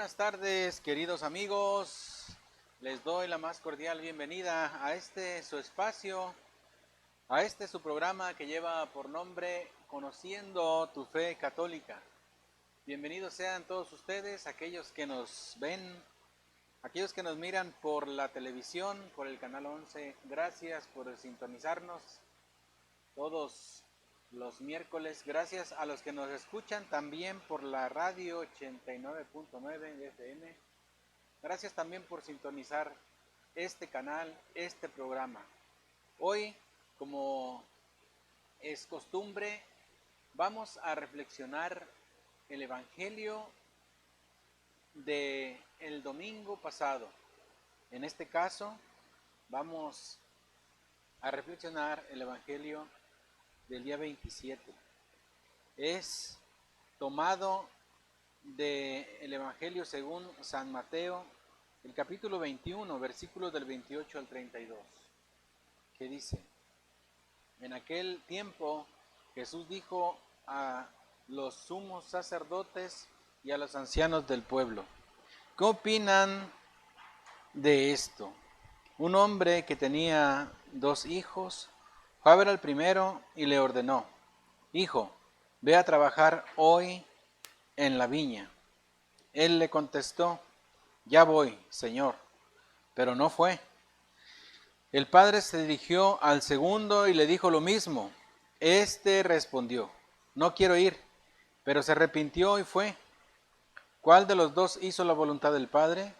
Buenas tardes, queridos amigos. Les doy la más cordial bienvenida a este su espacio, a este su programa que lleva por nombre Conociendo tu Fe Católica. Bienvenidos sean todos ustedes, aquellos que nos ven, aquellos que nos miran por la televisión, por el canal 11. Gracias por sintonizarnos todos los miércoles. Gracias a los que nos escuchan también por la radio 89.9 de FM. Gracias también por sintonizar este canal, este programa. Hoy, como es costumbre, vamos a reflexionar el Evangelio del domingo pasado. En este caso, vamos a reflexionar el Evangelio del día 27. Es tomado del Evangelio según San Mateo, el capítulo 21, versículos del 28 al 32, que dice: En aquel tiempo Jesús dijo a los sumos sacerdotes y a los ancianos del pueblo: ¿qué opinan de esto? Un hombre que tenía 2 hijos fue a ver al primero y le ordenó: Hijo, ve a trabajar hoy en la viña. Él le contestó: Ya voy, Señor. Pero no fue. El padre se dirigió al segundo y le dijo lo mismo. Este respondió: No quiero ir. Pero se arrepintió y fue. ¿Cuál de los 2 hizo la voluntad del Padre?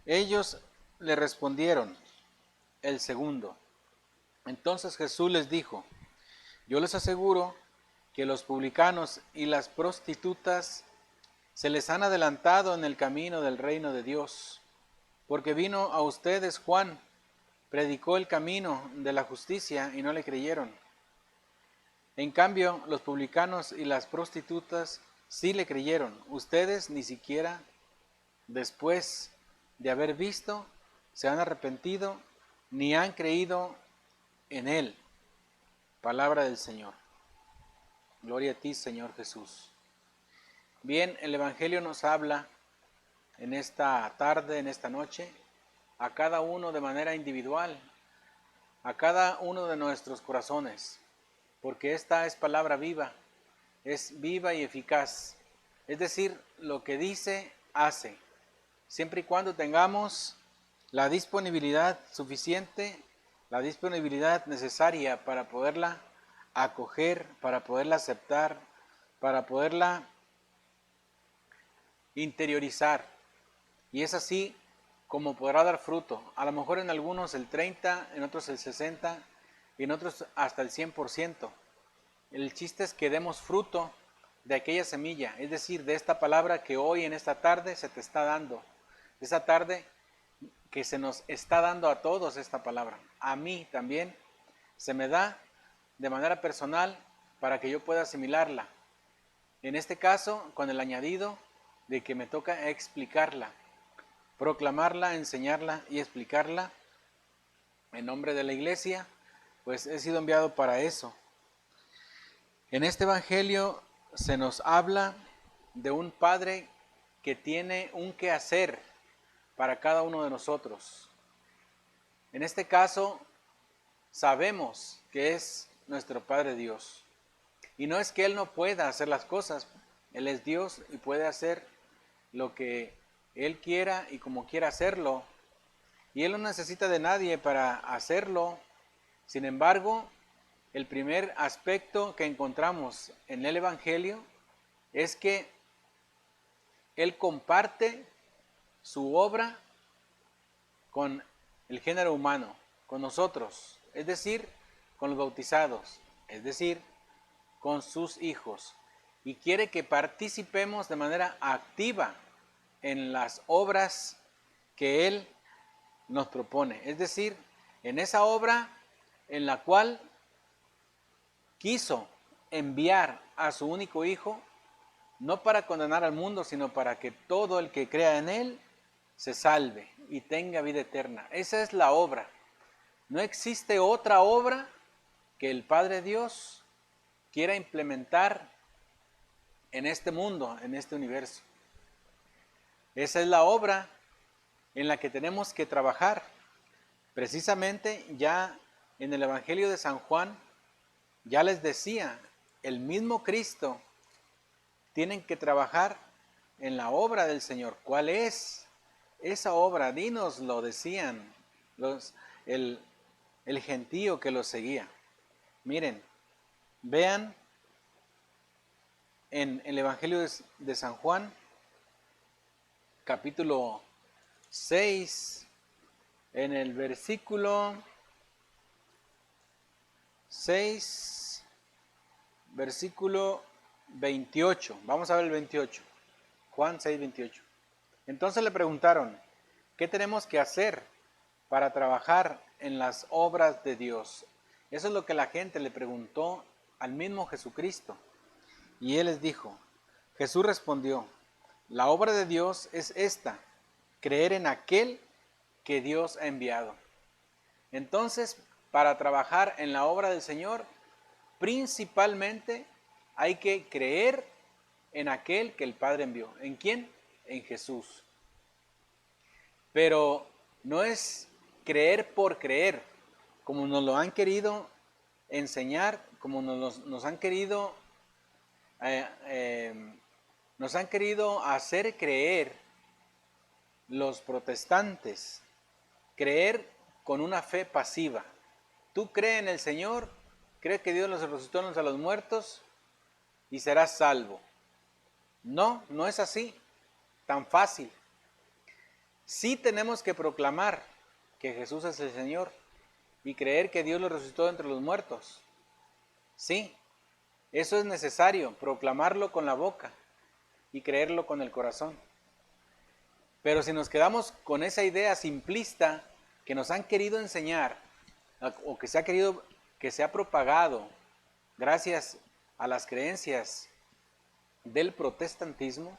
Ellos le respondieron: El segundo. Entonces Jesús les dijo: Yo les aseguro que los publicanos y las prostitutas se les han adelantado en el camino del reino de Dios, porque vino a ustedes Juan, predicó el camino de la justicia y no le creyeron. En cambio, los publicanos y las prostitutas sí le creyeron. Ustedes ni siquiera después de haber visto se han arrepentido ni han creído en él. Palabra del Señor. Gloria a ti, Señor Jesús. Bien, el Evangelio nos habla en esta tarde, en esta noche, a cada uno de manera individual, a cada uno de nuestros corazones, porque esta es palabra viva, es viva y eficaz. Es decir, lo que dice, hace, siempre y cuando tengamos la disponibilidad suficiente, la disponibilidad necesaria para poderla acoger, para poderla aceptar, para poderla interiorizar. Y es así como podrá dar fruto. A lo mejor en algunos el 30, en otros el 60 y en otros hasta el 100%. El chiste es que demos fruto de aquella semilla, es decir, de esta palabra que hoy en esta tarde se te está dando. Esta tarde que se nos está dando a todos esta palabra. A mí también se me da de manera personal para que yo pueda asimilarla. En este caso, con el añadido de que me toca explicarla, proclamarla, enseñarla y explicarla en nombre de la iglesia, pues he sido enviado para eso. En este evangelio se nos habla de un padre que tiene un quehacer para cada uno de nosotros. En este caso, sabemos que es nuestro Padre Dios. Y no es que Él no pueda hacer las cosas, Él es Dios y puede hacer lo que Él quiera y como quiera hacerlo. Y Él no necesita de nadie para hacerlo. Sin embargo, el primer aspecto que encontramos en el Evangelio es que Él comparte su obra con el género humano, con nosotros, es decir, con los bautizados, es decir, con sus hijos. Y quiere que participemos de manera activa en las obras que Él nos propone. Es decir, en esa obra en la cual quiso enviar a su único Hijo, no para condenar al mundo, sino para que todo el que crea en Él se salve y tenga vida eterna. Esa es la obra. No existe otra obra que el Padre Dios quiera implementar en este mundo, en este universo. Esa es la obra en la que tenemos que trabajar. Precisamente ya en el Evangelio de San Juan, ya les decía, el mismo Cristo tienen que trabajar en la obra del Señor. ¿Cuál es esa obra? Dinos, lo decían el gentío que los seguía. Miren, vean en el Evangelio de San Juan, capítulo 6, en el versículo 6, versículo 28. Vamos a ver el 28. Juan 6, 28. Entonces le preguntaron, ¿qué tenemos que hacer para trabajar en las obras de Dios? Eso es lo que la gente le preguntó al mismo Jesucristo. Y él les dijo, Jesús respondió, la obra de Dios es esta, creer en aquel que Dios ha enviado. Entonces, para trabajar en la obra del Señor, principalmente hay que creer en aquel que el Padre envió. ¿En quién? En Jesús. Pero no es creer por creer, como nos lo han querido enseñar, como nos han querido hacer creer los protestantes, creer con una fe pasiva. Tú crees en el Señor, crees que Dios los resucitó a los muertos y serás salvo. No, no es así, tan fácil. Sí tenemos que proclamar que Jesús es el Señor y creer que Dios lo resucitó entre los muertos. Sí, eso es necesario, proclamarlo con la boca y creerlo con el corazón. Pero si nos quedamos con esa idea simplista que nos han querido enseñar o que se ha propagado gracias a las creencias del protestantismo,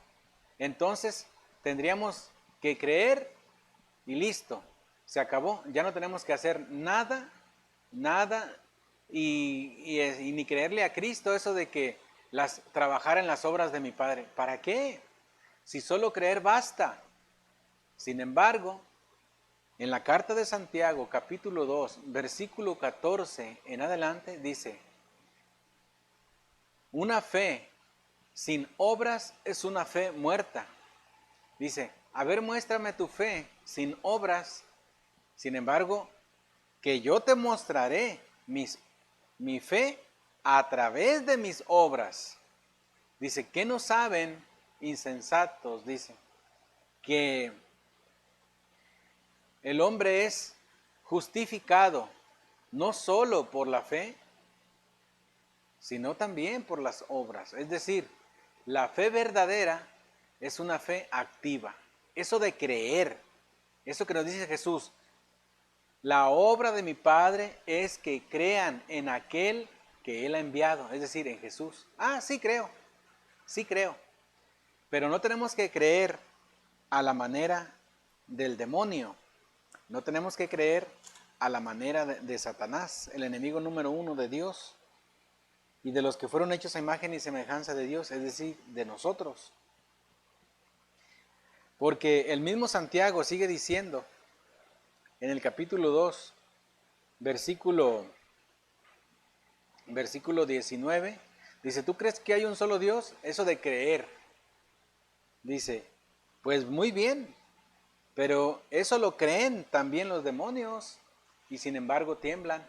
entonces tendríamos que creer y listo, se acabó, ya no tenemos que hacer nada y ni creerle a Cristo eso de que trabajar en las obras de mi Padre. ¿Para qué? Si solo creer basta. Sin embargo, en la carta de Santiago, capítulo 2, versículo 14 en adelante, dice, una fe sin obras es una fe muerta. Dice, a ver, muéstrame tu fe sin obras. Sin embargo, que yo te mostraré mi fe a través de mis obras. Dice, ¿qué no saben insensatos? Dice, que el hombre es justificado no solo por la fe, sino también por las obras. Es decir, la fe verdadera es una fe activa. Eso de creer, eso que nos dice Jesús, la obra de mi Padre es que crean en aquel que Él ha enviado, es decir, en Jesús. Ah, sí creo. Pero no tenemos que creer a la manera del demonio. No tenemos que creer a la manera de Satanás, el enemigo número uno de Dios y de los que fueron hechos a imagen y semejanza de Dios, es decir, de nosotros. Porque el mismo Santiago sigue diciendo en el capítulo 2, versículo 19, dice, ¿tú crees que hay un solo Dios? Eso de creer. Dice, pues muy bien, pero eso lo creen también los demonios y sin embargo tiemblan.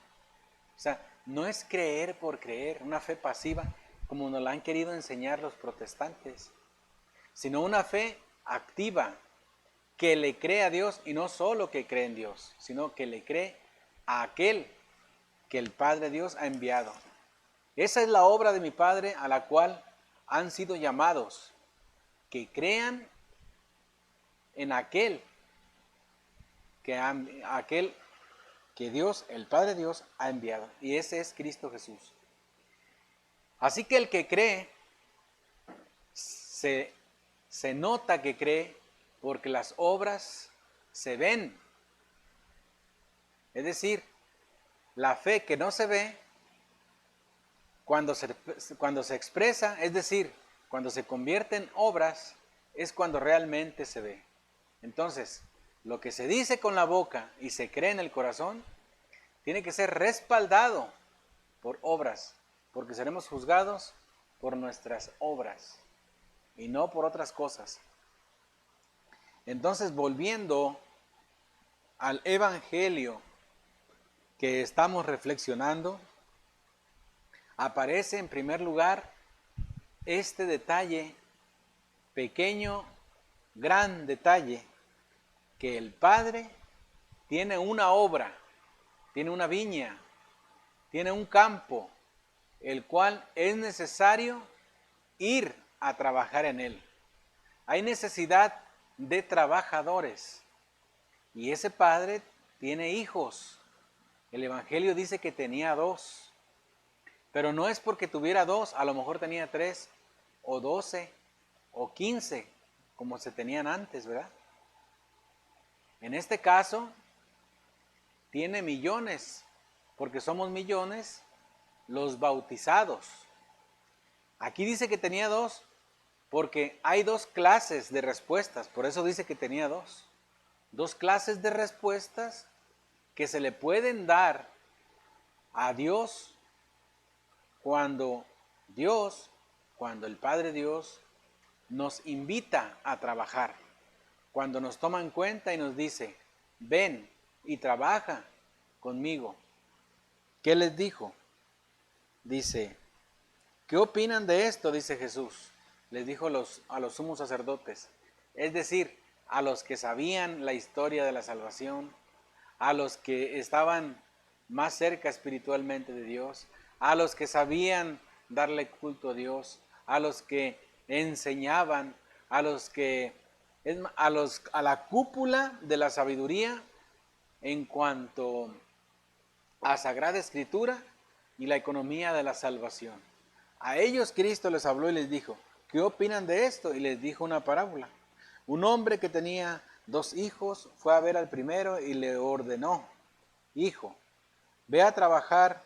O sea, no es creer por creer, una fe pasiva, como nos la han querido enseñar los protestantes, sino una fe activa, que le cree a Dios y no solo que cree en Dios, sino que le cree a aquel que el Padre Dios ha enviado. Esa es la obra de mi Padre a la cual han sido llamados, que crean en aquel que Dios, el Padre Dios, ha enviado. Y ese es Cristo Jesús. Así que el que cree, se nota que cree porque las obras se ven. Es decir, la fe que no se ve, cuando se expresa, es decir, cuando se convierte en obras, es cuando realmente se ve. Entonces, lo que se dice con la boca y se cree en el corazón, tiene que ser respaldado por obras, porque seremos juzgados por nuestras obras y no por otras cosas. Entonces, volviendo al evangelio que estamos reflexionando, aparece en primer lugar este detalle, pequeño, gran detalle, que el Padre tiene una obra, tiene una viña, tiene un campo, el cual es necesario ir a trabajar en él. Hay necesidad de trabajadores y ese Padre tiene hijos. El Evangelio dice que tenía 2, pero no es porque tuviera 2, a lo mejor tenía 3 o 12 o 15, como se tenían antes, ¿verdad? En este caso, tiene millones, porque somos millones los bautizados. Aquí dice que tenía 2, porque hay 2 clases de respuestas, por eso dice que tenía 2. 2 clases de respuestas que se le pueden dar a Dios cuando el Padre Dios nos invita a trabajar, cuando nos toma en cuenta y nos dice, ven y trabaja conmigo. ¿Qué les dijo? Dice, ¿qué opinan de esto? Dice Jesús. Les dijo a los sumos sacerdotes, es decir, a los que sabían la historia de la salvación, a los que estaban más cerca espiritualmente de Dios, a los que sabían darle culto a Dios, a los que enseñaban, a la cúpula de la sabiduría en cuanto a Sagrada Escritura y la economía de la salvación. A ellos Cristo les habló y les dijo, ¿qué opinan de esto? Y les dijo una parábola. Un hombre que tenía 2 hijos fue a ver al primero y le ordenó, hijo, ve a trabajar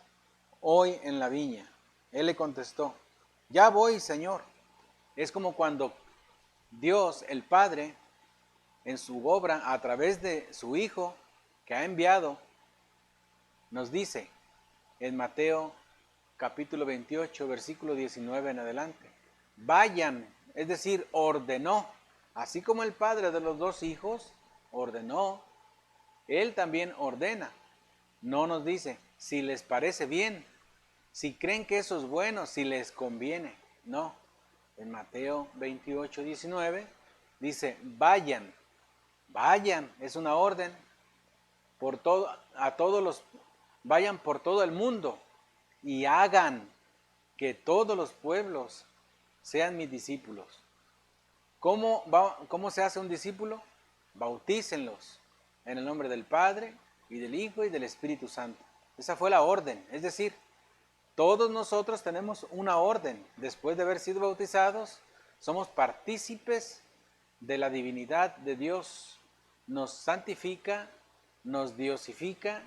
hoy en la viña. Él le contestó, ya voy, Señor. Es como cuando Dios, el Padre, en su obra, a través de su Hijo, que ha enviado, nos dice en Mateo capítulo 28, versículo 19 en adelante, vayan, es decir, ordenó, así como el Padre de los 2 hijos ordenó, Él también ordena. No nos dice, si les parece bien, si creen que eso es bueno, si les conviene. No, en Mateo 28, 19 dice, vayan, es una orden, vayan por todo el mundo y hagan que todos los pueblos sean mis discípulos. ¿Cómo se hace un discípulo? Bautícenlos en el nombre del Padre y del Hijo y del Espíritu Santo. Esa fue la orden, es decir, todos nosotros tenemos una orden. Después de haber sido bautizados, somos partícipes de la divinidad de Dios. Nos santifica, nos diosifica,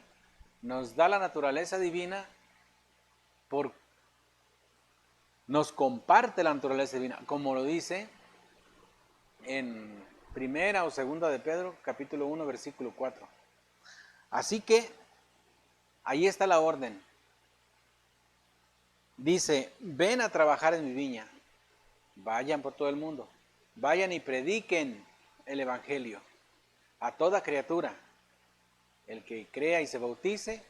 nos da la naturaleza divina, nos comparte la naturaleza divina, como lo dice en primera o segunda de Pedro, capítulo 1, versículo 4. Así que ahí está la orden. Dice, ven a trabajar en mi viña, vayan por todo el mundo, vayan y prediquen el evangelio a toda criatura. El que crea y se bautice,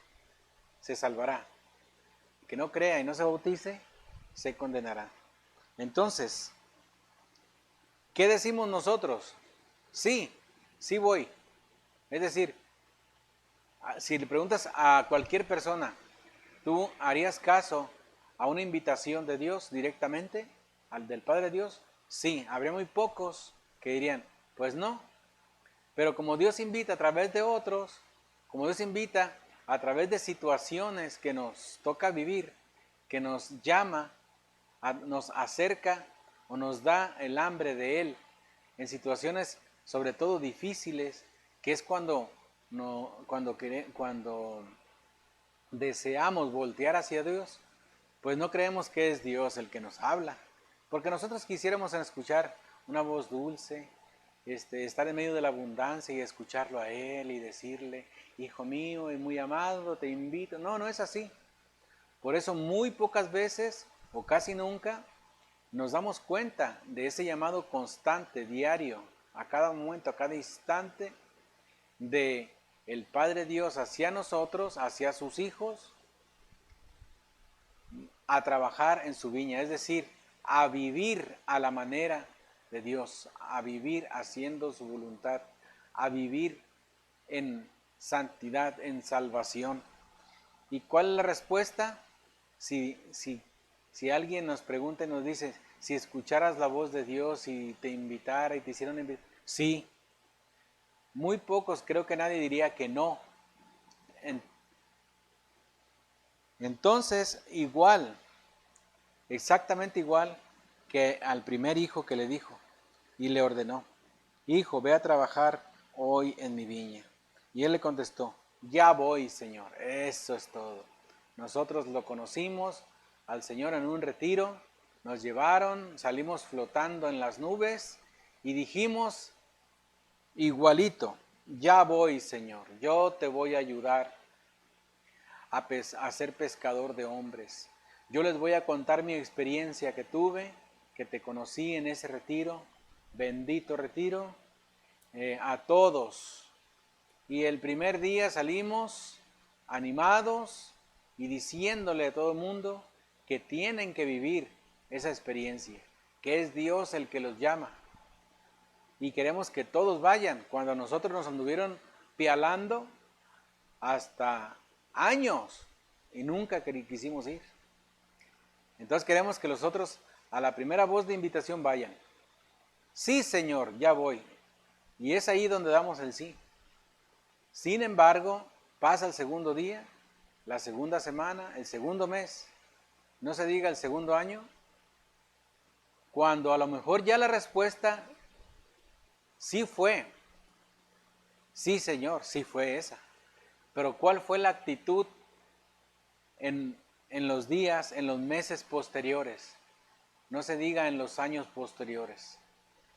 se salvará. El que no crea y no se bautice, se condenará. Entonces, ¿qué decimos nosotros? Sí voy. Es decir, si le preguntas a cualquier persona, ¿tú harías caso a una invitación de Dios directamente, al del Padre Dios? Sí, habría muy pocos que dirían, pues no. Pero como Dios invita a través de otros, como Dios invita a través de situaciones que nos toca vivir, que nos llama, nos acerca o nos da el hambre de Él, en situaciones sobre todo difíciles, que es cuando deseamos voltear hacia Dios, pues no creemos que es Dios el que nos habla, porque nosotros quisiéramos escuchar una voz dulce, estar en medio de la abundancia y escucharlo a Él y decirle, hijo mío y muy amado, te invito. No, no es así. Por eso muy pocas veces o casi nunca nos damos cuenta de ese llamado constante, diario, a cada momento, a cada instante, de el Padre Dios hacia nosotros, hacia sus hijos, a trabajar en su viña, es decir, a vivir a la manera de Dios, a vivir haciendo su voluntad, a vivir en santidad, en salvación. ¿Y cuál es la respuesta? Si alguien nos pregunta y nos dice, si escucharas la voz de Dios y te invitara y te hicieron invitar, sí. Muy pocos, creo que nadie diría que no. Entonces, igual, exactamente igual que al primer hijo que le dijo y le ordenó, hijo, ve a trabajar hoy en mi viña. Y él le contestó, ya voy, Señor, eso es todo. Nosotros lo conocimos al Señor en un retiro, nos llevaron, salimos flotando en las nubes y dijimos, igualito, ya voy, Señor, yo te voy a ayudar a ser pescador de hombres. Yo les voy a contar mi experiencia que tuve, que te conocí en ese retiro, bendito retiro, a todos. Y el primer día salimos animados y diciéndole a todo el mundo que tienen que vivir esa experiencia, que es Dios el que los llama. Y queremos que todos vayan. Cuando nosotros nos anduvieron pialando hasta años y nunca quisimos ir. Entonces queremos que los otros a la primera voz de invitación vayan. Sí, Señor, ya voy. Y es ahí donde damos el sí. Sin embargo, pasa el segundo día, la segunda semana, el segundo mes, no se diga el segundo año, cuando a lo mejor ya la respuesta sí fue. Sí, Señor, sí fue esa. Pero ¿cuál fue la actitud en los días, en los meses posteriores? No se diga en los años posteriores.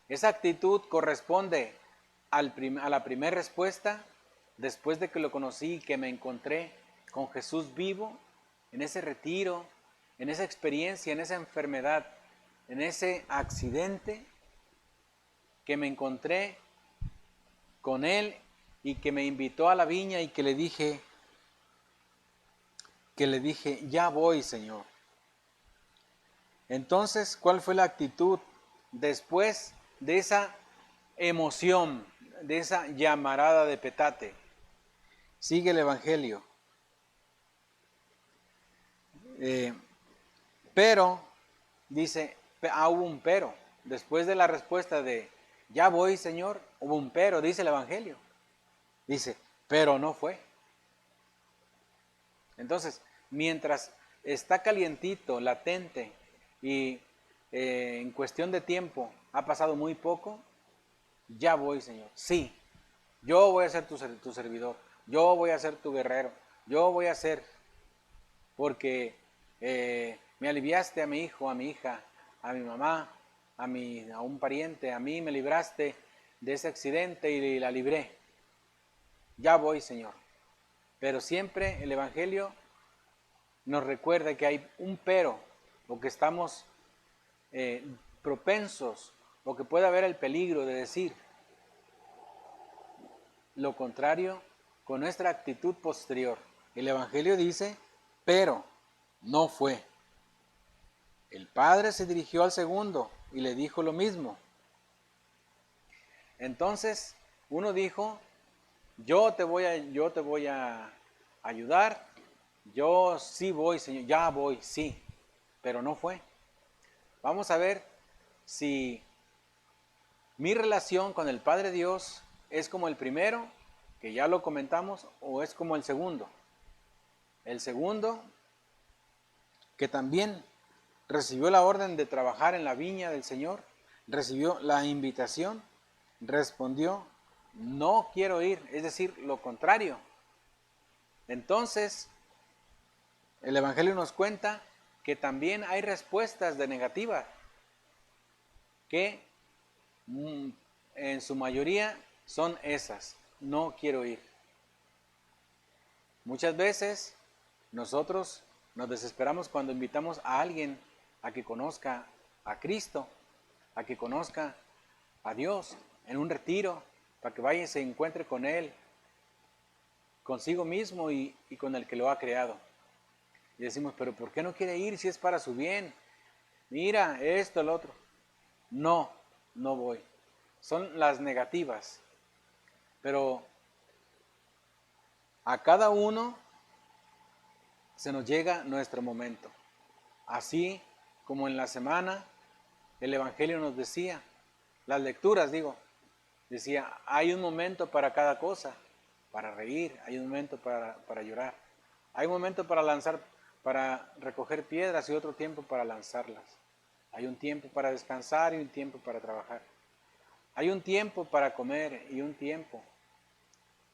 Esa actitud corresponde a la primera respuesta, después de que lo conocí y que me encontré con Jesús vivo, en ese retiro, en esa experiencia, en esa enfermedad, en ese accidente, que me encontré con Él y que me invitó a la viña y que le dije, ya voy, Señor. Entonces, ¿cuál fue la actitud después de esa emoción, de esa llamarada de petate? Sigue el Evangelio. Pero, dice, hubo un pero. Después de la respuesta de, ya voy, Señor, hubo un pero, dice el Evangelio. Dice, pero no fue. Entonces, mientras está calientito, latente, y en cuestión de tiempo ha pasado muy poco, ya voy, Señor. Sí, yo voy a ser tu servidor, yo voy a ser tu guerrero, yo voy a ser, porque me aliviaste a mi hijo, a mi hija, a mi mamá, a un pariente, a mí me libraste de ese accidente y la libré. Ya voy, Señor. Pero siempre el Evangelio nos recuerda que hay un pero, o que estamos propensos, o que puede haber el peligro de decir lo contrario con nuestra actitud posterior. El Evangelio dice, pero no fue. El padre se dirigió al segundo y le dijo lo mismo. Entonces, uno dijo, yo te voy a ayudar, yo sí voy, Señor, ya voy, sí, pero no fue. Vamos a ver si mi relación con el Padre Dios es como el primero, que ya lo comentamos, o es como el segundo. El segundo, que también recibió la orden de trabajar en la viña del Señor, recibió la invitación, respondió, no quiero ir, es decir, lo contrario. Entonces, el Evangelio nos cuenta que también hay respuestas de negativa, que en su mayoría son esas: no quiero ir. Muchas veces nosotros nos desesperamos cuando invitamos a alguien a que conozca a Cristo, a que conozca a Dios en un retiro, para que vaya y se encuentre con Él, consigo mismo y con el que lo ha creado. Y decimos, pero ¿por qué no quiere ir si es para su bien? Mira, esto, el otro. No, no voy. Son las negativas. Pero a cada uno se nos llega nuestro momento. Así como en la semana el Evangelio nos decía, las lecturas decía, hay un momento para cada cosa, para reír, hay un momento para llorar, hay un momento para recoger piedras y otro tiempo para lanzarlas. Hay un tiempo para descansar y un tiempo para trabajar. Hay un tiempo para comer y un tiempo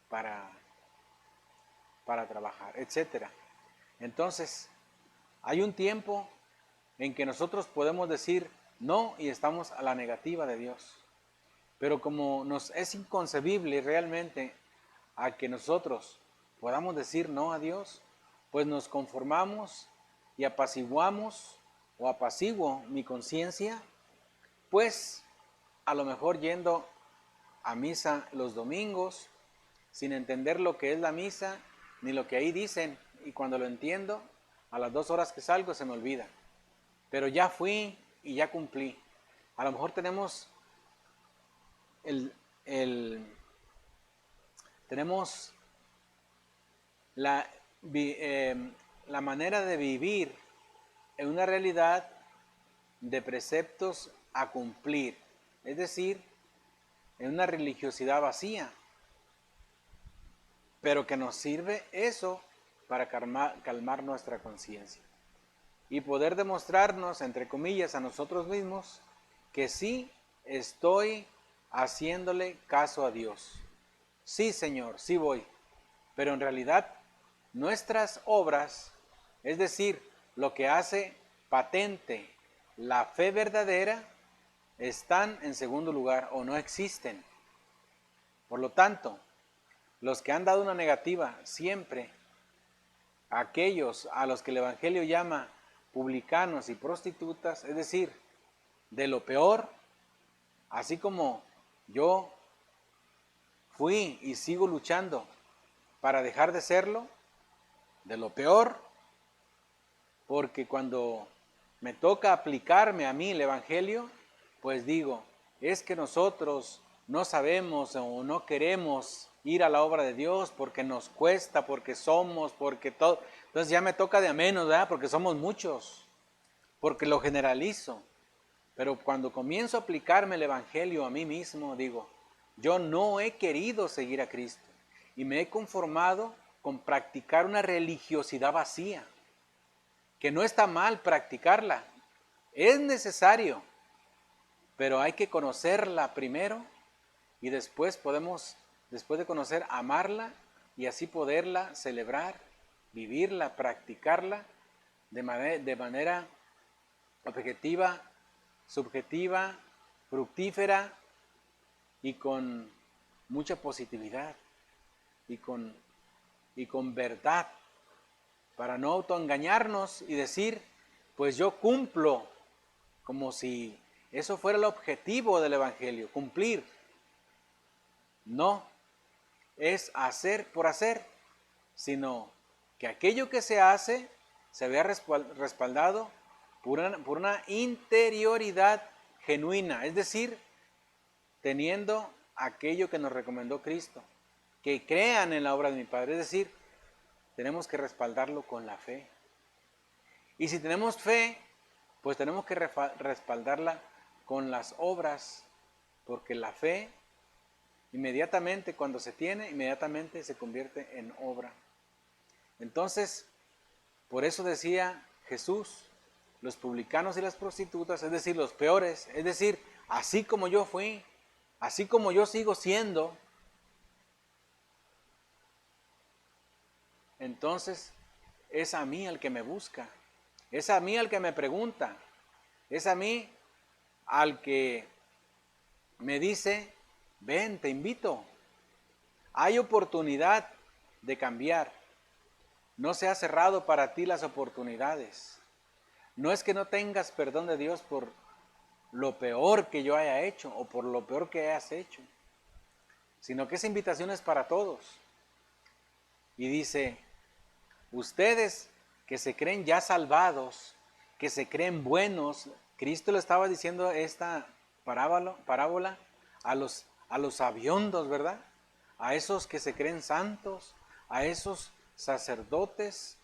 para trabajar, etc. Entonces, hay un tiempo en que nosotros podemos decir no y estamos a la negativa de Dios. Pero como nos es inconcebible realmente a que nosotros podamos decir no a Dios, pues nos conformamos y apaciguamos o apaciguo mi conciencia, pues a lo mejor yendo a misa los domingos, sin entender lo que es la misa, ni lo que ahí dicen, y cuando lo entiendo, a las 2 horas que salgo se me olvida. Pero ya fui y ya cumplí. A lo mejor tenemos tenemos la manera de vivir en una realidad de preceptos a cumplir, es decir, en una religiosidad vacía, pero que nos sirve eso para calmar nuestra conciencia y poder demostrarnos, entre comillas, a nosotros mismos que sí estoy haciéndole caso a Dios. Sí, Señor, sí voy, pero en realidad nuestras obras, es decir, lo que hace patente la fe verdadera, están en segundo lugar o no existen. Por lo tanto, los que han dado una negativa siempre, aquellos a los que el Evangelio llama publicanos y prostitutas, es decir, de lo peor, así como yo fui y sigo luchando para dejar de serlo, de lo peor, porque cuando me toca aplicarme a mí el Evangelio, pues digo, es que nosotros no sabemos o no queremos ir a la obra de Dios porque nos cuesta, porque somos, porque todo. Entonces ya me toca de a menos, ¿verdad? Porque somos muchos, porque lo generalizo. Pero cuando comienzo a aplicarme el Evangelio a mí mismo, digo, yo no he querido seguir a Cristo y me he conformado con practicar una religiosidad vacía, que no está mal practicarla, es necesario, pero hay que conocerla primero y después después de conocer, amarla y así poderla celebrar, vivirla, practicarla de manera objetiva, subjetiva, fructífera y con mucha positividad y con verdad, para no autoengañarnos y decir, pues yo cumplo, como si eso fuera el objetivo del Evangelio, cumplir. No es hacer por hacer, sino que aquello que se hace se vea respaldado por una interioridad genuina, es decir, teniendo aquello que nos recomendó Cristo, que crean en la obra de mi Padre, es decir, tenemos que respaldarlo con la fe. Y si tenemos fe, pues tenemos que respaldarla con las obras, porque la fe inmediatamente cuando se tiene, inmediatamente se convierte en obra. Entonces, por eso decía Jesús, los publicanos y las prostitutas, es decir, los peores, es decir, así como yo fui, así como yo sigo siendo, entonces es a mí al que me busca, es a mí al que me pregunta, es a mí al que me dice ven, te invito. Hay oportunidad de cambiar. No se ha cerrado para ti las oportunidades. No es que no tengas perdón de Dios por lo peor que yo haya hecho o por lo peor que hayas hecho, sino que esa invitación es para todos. Y dice, ustedes que se creen ya salvados, que se creen buenos, Cristo le estaba diciendo esta parábola a los sabiondos, ¿verdad? A esos que se creen santos, a esos sacerdotes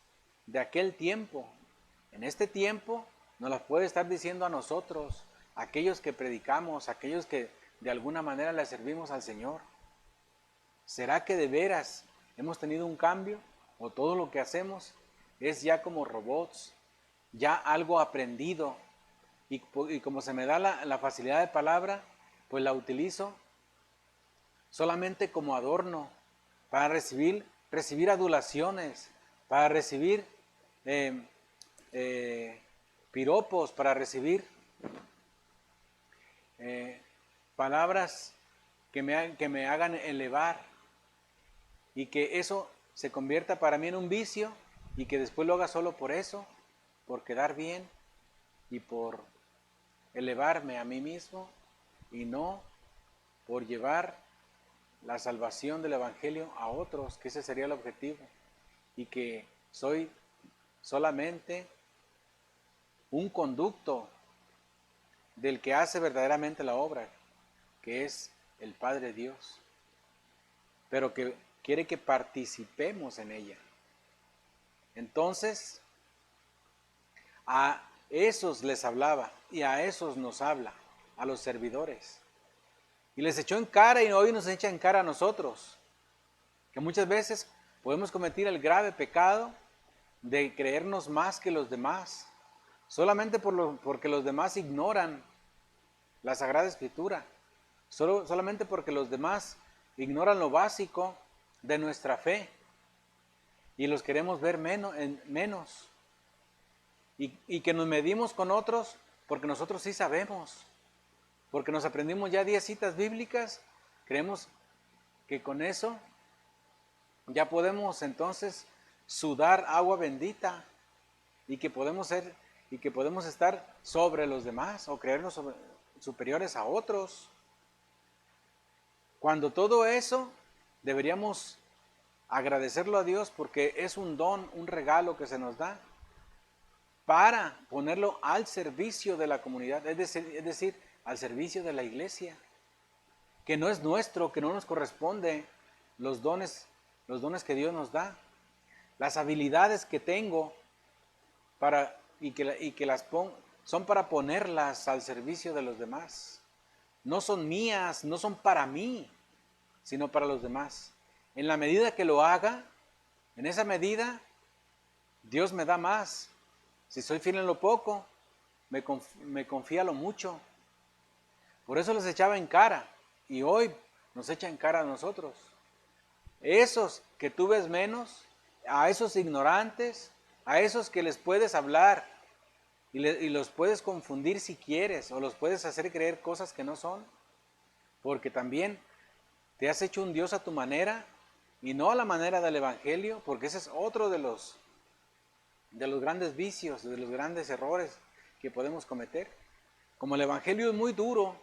de aquel tiempo. En este tiempo nos las puede estar diciendo a nosotros, aquellos que predicamos, aquellos que de alguna manera le servimos al Señor. ¿Será que de veras hemos tenido un cambio? ¿O todo lo que hacemos es ya como robots, ya algo aprendido? Y como se me da la facilidad de palabra, pues la utilizo solamente como adorno, para recibir adulaciones, para recibir piropos, para recibir palabras que me hagan elevar, y que eso se convierta para mí en un vicio, y que después lo haga solo por eso, por quedar bien y por elevarme a mí mismo, y no por llevar la salvación del Evangelio a otros, que ese sería el objetivo, y que soy solamente un conducto del que hace verdaderamente la obra, que es el Padre Dios, pero que quiere que participemos en ella. Entonces, a esos les hablaba y a esos nos habla, a los servidores. Y les echó en cara, y hoy nos echa en cara a nosotros, que muchas veces podemos cometer el grave pecado de creernos más que los demás, solamente porque los demás ignoran la Sagrada Escritura, solamente porque los demás ignoran lo básico de nuestra fe y los queremos ver menos. Y que nos medimos con otros porque nosotros sí sabemos, porque nos aprendimos ya 10 citas bíblicas, creemos que con eso ya podemos entonces sudar agua bendita, y que podemos estar sobre los demás o creernos superiores a otros. Cuando todo eso deberíamos agradecerlo a Dios, porque es un don, un regalo que se nos da para ponerlo al servicio de la comunidad, es decir, al servicio de la iglesia, que no es nuestro, que no nos corresponde los dones que Dios nos da, las habilidades que tengo son para ponerlas al servicio de los demás. No son mías, no son para mí, sino para los demás. En la medida que lo haga, en esa medida, Dios me da más. Si soy fiel en lo poco, me confía lo mucho. Por eso les echaba en cara, y hoy nos echa en cara a nosotros. Esos que tú ves menos, a esos ignorantes, a esos que les puedes hablar y los puedes confundir si quieres, o los puedes hacer creer cosas que no son, porque también te has hecho un Dios a tu manera y no a la manera del Evangelio, porque ese es otro de los grandes vicios, de los grandes errores que podemos cometer. Como el Evangelio es muy duro,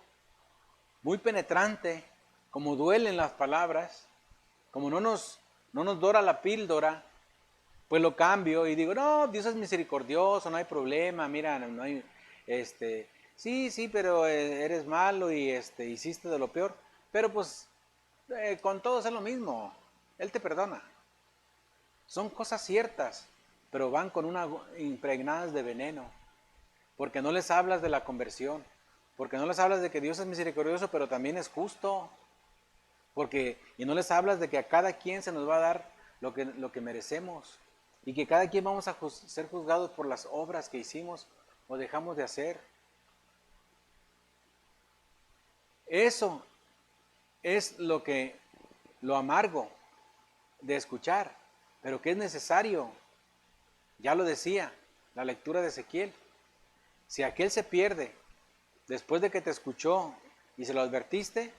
muy penetrante, como duelen las palabras, como no nos dora la píldora, pues lo cambio y digo, no, Dios es misericordioso, no hay problema, mira, no hay, sí, pero eres malo y hiciste de lo peor, pero pues con todos es lo mismo, Él te perdona. Son cosas ciertas, pero van con impregnadas de veneno, porque no les hablas de la conversión, porque no les hablas de que Dios es misericordioso, pero también es justo, y no les hablas de que a cada quien se nos va a dar lo que merecemos, y que cada quien vamos a ser juzgados por las obras que hicimos o dejamos de hacer. Eso es lo amargo de escuchar, pero que es necesario. Ya lo decía la lectura de Ezequiel. Si aquel se pierde después de que te escuchó y se lo advertiste,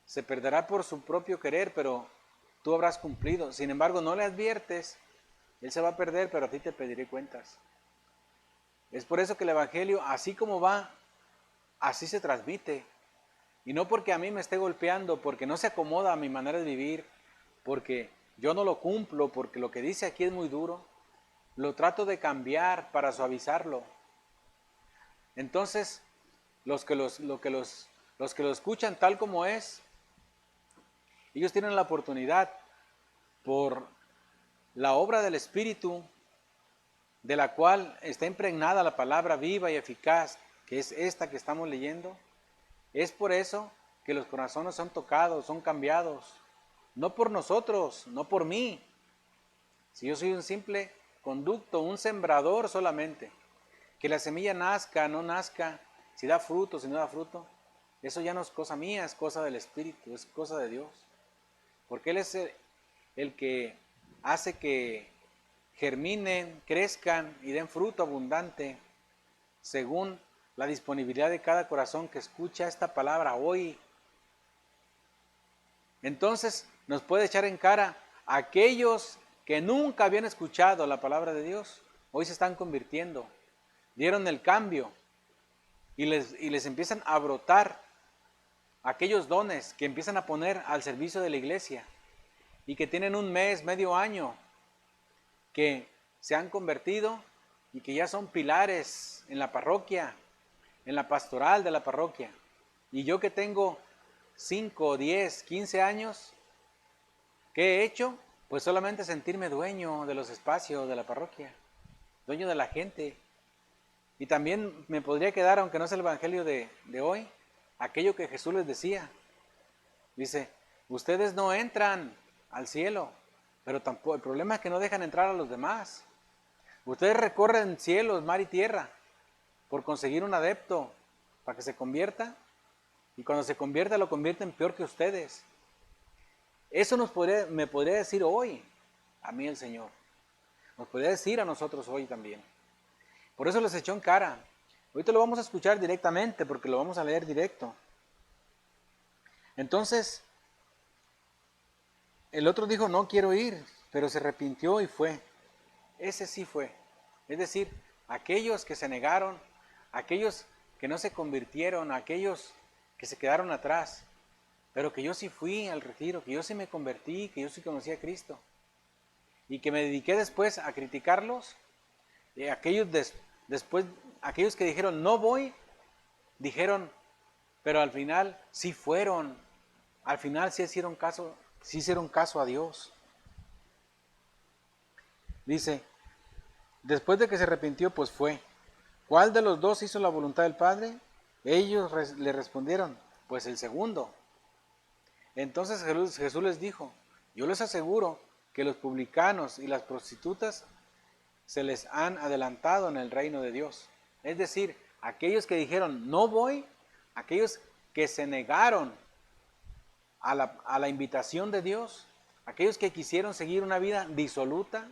se perderá por su propio querer, pero tú habrás cumplido. Sin embargo, no le adviertes, él se va a perder, pero a ti te pediré cuentas. Es por eso que el Evangelio, así como va, así se transmite. Y no porque a mí me esté golpeando, porque no se acomoda a mi manera de vivir, porque yo no lo cumplo, porque lo que dice aquí es muy duro, lo trato de cambiar para suavizarlo. Entonces, los que lo escuchan tal como es, ellos tienen la oportunidad por la obra del Espíritu, de la cual está impregnada la palabra viva y eficaz, que es esta que estamos leyendo. Es por eso que los corazones son tocados, son cambiados, no por nosotros, no por mí. Si yo soy un simple conducto, un sembrador solamente, que la semilla nazca, no nazca, si da fruto, si no da fruto, eso ya no es cosa mía, es cosa del Espíritu, es cosa de Dios. Porque Él es el que hace que germinen, crezcan y den fruto abundante según la disponibilidad de cada corazón que escucha esta palabra hoy. Entonces nos puede echar en cara a aquellos que nunca habían escuchado la palabra de Dios, hoy se están convirtiendo, dieron el cambio y les empiezan a brotar aquellos dones que empiezan a poner al servicio de la iglesia y que tienen un mes, medio año, que se han convertido y que ya son pilares en la parroquia, en la pastoral de la parroquia. Y yo que tengo 5, 10, 15 años, ¿qué he hecho? Pues solamente sentirme dueño de los espacios de la parroquia, dueño de la gente. Y también me podría quedar, aunque no es el evangelio de hoy, aquello que Jesús les decía. Dice, ustedes no entran al cielo, pero tampoco, el problema es que no dejan entrar a los demás. Ustedes recorren cielos, mar y tierra por conseguir un adepto para que se convierta, y cuando se convierta lo convierten peor que ustedes. Eso me podría decir hoy a mí el Señor. Nos podría decir a nosotros hoy también. Por eso les echó en cara. Ahorita lo vamos a escuchar directamente porque lo vamos a leer directo. Entonces, el otro dijo, no quiero ir, pero se arrepintió y fue. Ese sí fue. Es decir, aquellos que se negaron, aquellos que no se convirtieron, aquellos que se quedaron atrás, pero que yo sí fui al retiro, que yo sí me convertí, que yo sí conocí a Cristo. Y que me dediqué después a criticarlos, aquellos que dijeron no voy, dijeron, pero al final sí fueron, al final sí hicieron caso a Dios. Dice, después de que se arrepintió, pues fue. ¿Cuál de los dos hizo la voluntad del Padre? Ellos le respondieron, pues el segundo. Entonces Jesús les dijo, yo les aseguro que los publicanos y las prostitutas se les han adelantado en el reino de Dios. Es decir, aquellos que dijeron no voy, aquellos que se negaron a la invitación de Dios, aquellos que quisieron seguir una vida disoluta,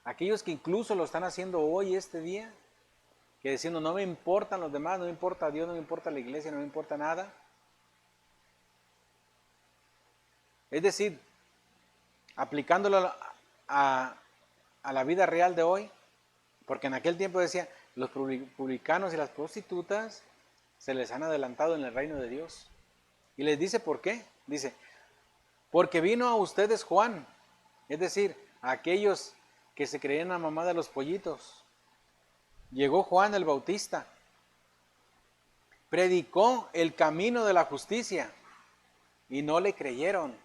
aquellos que incluso lo están haciendo hoy, este día, que diciendo no me importan los demás, no me importa Dios, no me importa la iglesia, no me importa nada. Es decir, aplicándolo a la vida real de hoy, porque en aquel tiempo decía, los publicanos y las prostitutas se les han adelantado en el reino de Dios. Y les dice por qué. Dice, porque vino a ustedes Juan, es decir, a aquellos que se creían la mamá de los pollitos. Llegó Juan el Bautista, predicó el camino de la justicia y no le creyeron.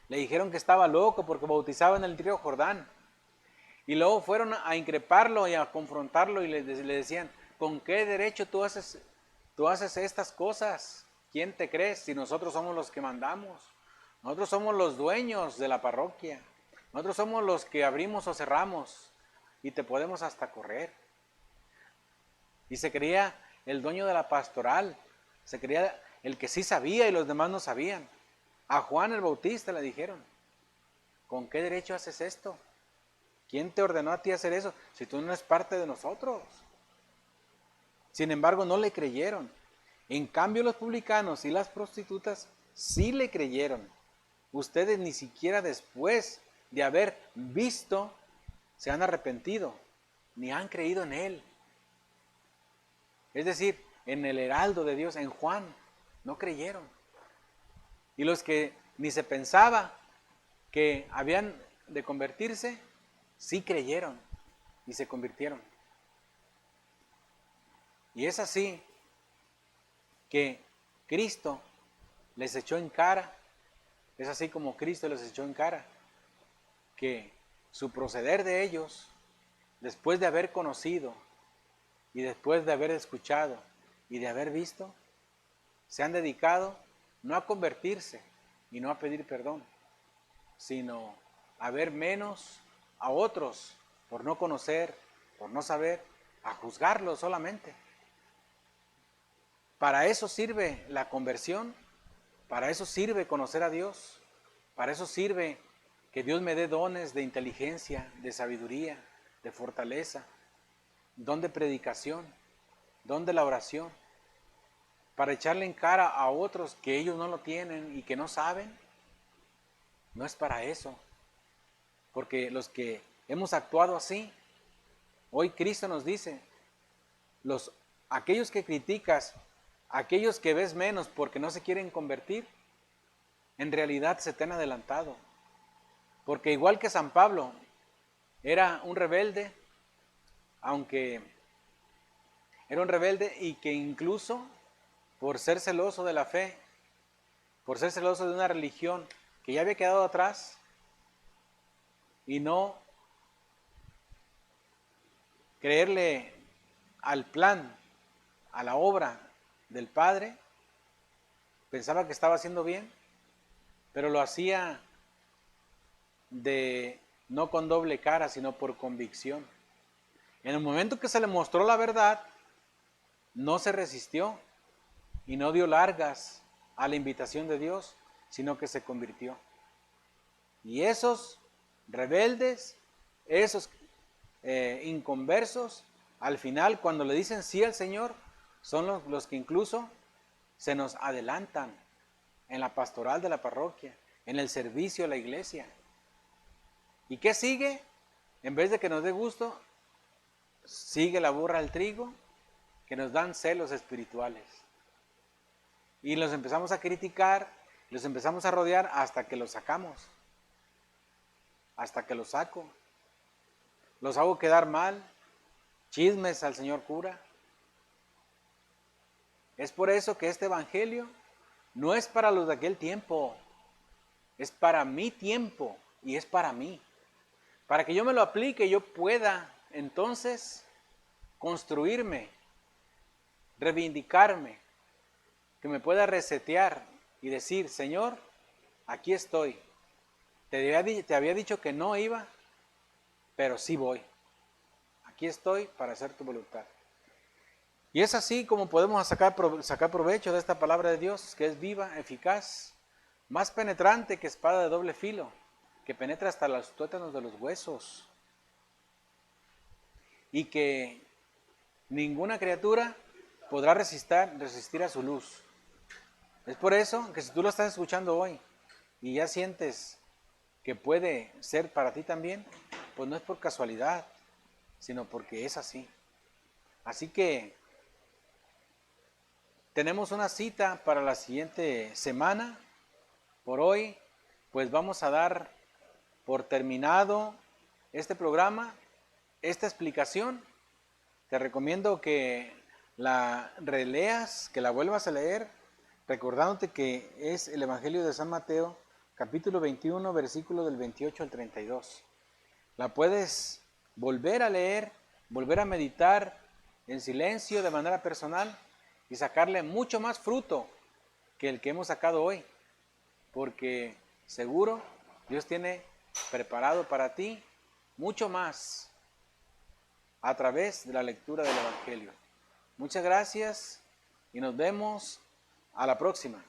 Le dijeron que estaba loco porque bautizaba en el río Jordán. Y luego fueron a increparlo y a confrontarlo y le decían, ¿con qué derecho tú haces estas cosas? ¿Quién te crees si nosotros somos los que mandamos? Nosotros somos los dueños de la parroquia. Nosotros somos los que abrimos o cerramos y te podemos hasta correr. Y se creía el dueño de la pastoral, se creía el que sí sabía y los demás no sabían. A Juan el Bautista le dijeron, ¿con qué derecho haces esto? ¿Quién te ordenó a ti hacer eso si tú no eres parte de nosotros? Sin embargo, no le creyeron. En cambio, los publicanos y las prostitutas sí le creyeron. Ustedes ni siquiera después de haber visto se han arrepentido, ni han creído en Él. Es decir, en el heraldo de Dios, en Juan, no creyeron. Y los que ni se pensaba que habían de convertirse, sí creyeron y se convirtieron. Y es así que Cristo les echó en cara, es así como Cristo les echó en cara, que su proceder de ellos, después de haber conocido y después de haber escuchado y de haber visto, se han dedicado no a convertirse y no a pedir perdón, sino a ver menos a otros por no conocer, por no saber, a juzgarlos solamente. Para eso sirve la conversión, para eso sirve conocer a Dios, para eso sirve que Dios me dé dones de inteligencia, de sabiduría, de fortaleza, don de predicación, don de la oración, para echarle en cara a otros que ellos no lo tienen y que no saben. No es para eso, porque los que hemos actuado así, hoy Cristo nos dice, aquellos que criticas, aquellos que ves menos porque no se quieren convertir, en realidad se te han adelantado. Porque igual que San Pablo, era un rebelde, aunque era un rebelde y que incluso por ser celoso de la fe, por ser celoso de una religión que ya había quedado atrás y no creerle al plan, a la obra del Padre, pensaba que estaba haciendo bien, pero lo hacía no con doble cara, sino por convicción. En el momento que se le mostró la verdad, no se resistió y no dio largas a la invitación de Dios, sino que se convirtió. Y esos rebeldes, esos inconversos, al final cuando le dicen sí al Señor, son los que incluso se nos adelantan en la pastoral de la parroquia, en el servicio a la iglesia. ¿Y qué sigue? En vez de que nos dé gusto, sigue la burra al trigo, que nos dan celos espirituales. Y los empezamos a criticar, los empezamos a rodear hasta que los sacamos. Hasta que los saco. Los hago quedar mal, chismes al señor cura. Es por eso que este evangelio no es para los de aquel tiempo, es para mi tiempo y es para mí. Para que yo me lo aplique, yo pueda entonces construirme, reivindicarme, que me pueda resetear y decir, Señor, aquí estoy. Te había dicho que no iba, pero sí voy. Aquí estoy para hacer tu voluntad. Y es así como podemos sacar provecho de esta palabra de Dios, que es viva, eficaz, más penetrante que espada de doble filo, que penetra hasta los tuétanos de los huesos, y que ninguna criatura podrá resistir a su luz. Es por eso que si tú lo estás escuchando hoy y ya sientes que puede ser para ti también, pues no es por casualidad, sino porque es así. Así que tenemos una cita para la siguiente semana. Por hoy, pues vamos a dar por terminado este programa, esta explicación. Te recomiendo que la releas, que la vuelvas a leer, recordándote que es el Evangelio de San Mateo, capítulo 21, versículo del 28 al 32. La puedes volver a leer, volver a meditar en silencio de manera personal y sacarle mucho más fruto que el que hemos sacado hoy, porque seguro Dios tiene preparado para ti mucho más a través de la lectura del Evangelio. Muchas gracias y nos vemos a la próxima.